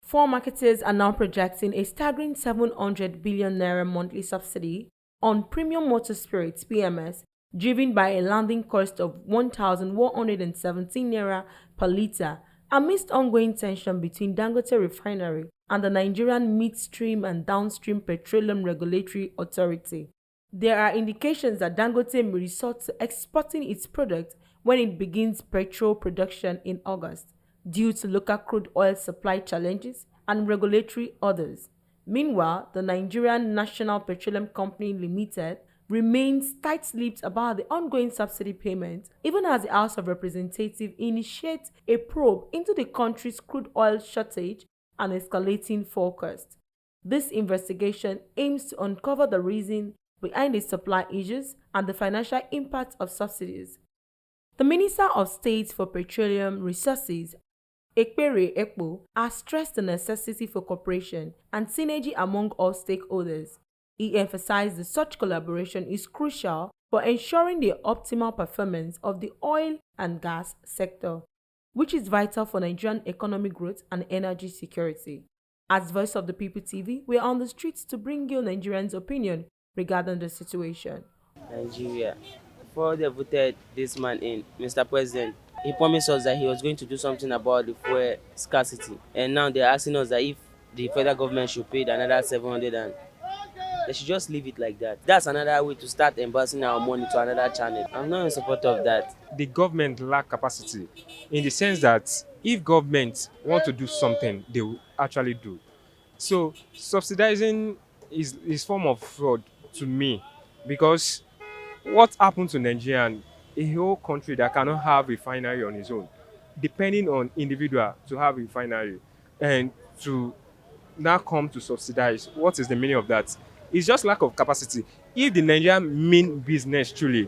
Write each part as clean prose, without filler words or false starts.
Four marketers are now projecting a staggering 700 billion naira monthly subsidy on premium motor spirits (PMS), driven by a landing cost of 1,117 naira per litre, amidst ongoing tension between Dangote Refinery and the Nigerian Midstream and Downstream Petroleum Regulatory Authority. There are indications that Dangote may resort to exporting its product when it begins petrol production in August, due to local crude oil supply challenges and regulatory orders. Meanwhile, the Nigerian National Petroleum Company Limited remains tight-lipped about the ongoing subsidy payment, even as the House of Representatives initiates a probe into the country's crude oil shortage and escalating forecast. This investigation aims to uncover the reason behind the supply issues and the financial impact of subsidies. The Minister of State for Petroleum Resources, Ekpere Ekpo, has stressed the necessity for cooperation and synergy among all stakeholders. He emphasized that such collaboration is crucial for ensuring the optimal performance of the oil and gas sector, which is vital for Nigerian economic growth and energy security. As Voice of the People TV, we are on the streets to bring you Nigerians' opinion regarding the situation. Nigeria. Before they voted this man in, Mr. President, he promised us that he was going to do something about the fuel scarcity. And now they're asking us that if the federal government should pay another 700 and they should just leave it like that. That's another way to start embezzling our money to another channel. I'm not in support of that. The government lack capacity in the sense that if government want to do something, they will actually do. So subsidizing is form of fraud to me, because what happened to Nigeria, a whole country that cannot have refinery on its own, depending on individual to have refinery, and to now come to subsidize. What is the meaning of that? It's just lack of capacity. If the Nigerian mean business truly,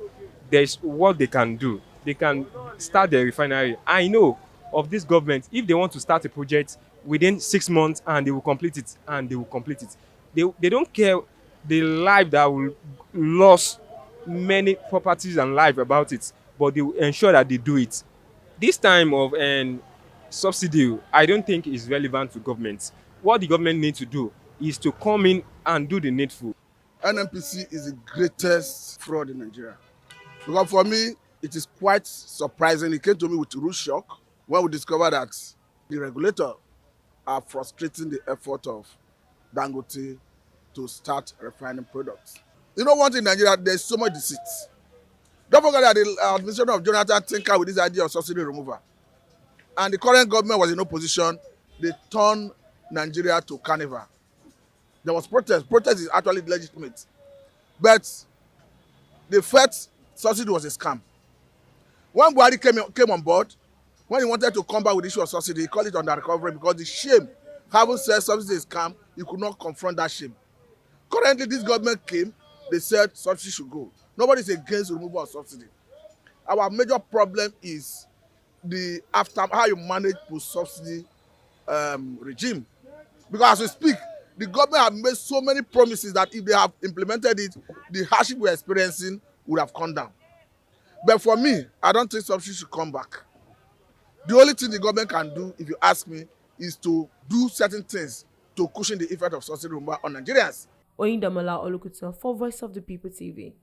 there's what they can do. They can start the refinery. I know of this government, if they want to start a project within 6 months and they will complete it, and they will complete it. They don't care the life that will lose many properties and life about it, but they will ensure that they do it. This time of subsidy, I don't think is relevant to government. What the government needs to do is to come in and do the needful. NNPC is the greatest fraud in Nigeria. Because for me, it is quite surprising. It came to me with rude shock when we discovered that the regulator are frustrating the effort of Dangote to start refining products. You know, one thing in Nigeria, there's so much deceit. Don't forget that the administration of Jonathan tinkered with this idea of subsidy removal. And the current government was in opposition. They turned Nigeria to carnival. There was protest. Protest is actually legitimate. But the first subsidy was a scam. When Buhari came on board, when he wanted to come back with the issue of subsidy, he called it under recovery because the shame, having said subsidy is scam, he could not confront that shame. Currently, this government came, they said subsidy should go. Nobody is against removal of subsidy. Our major problem is the after how you manage post-subsidy regime. Because as we speak, the government have made so many promises that if they have implemented it, the hardship we're experiencing would have come down. But for me, I don't think subsidy should come back. The only thing the government can do, if you ask me, is to do certain things to cushion the effect of subsidy removal on Nigerians. Oyindamola Olukutan for Voice of the People TV.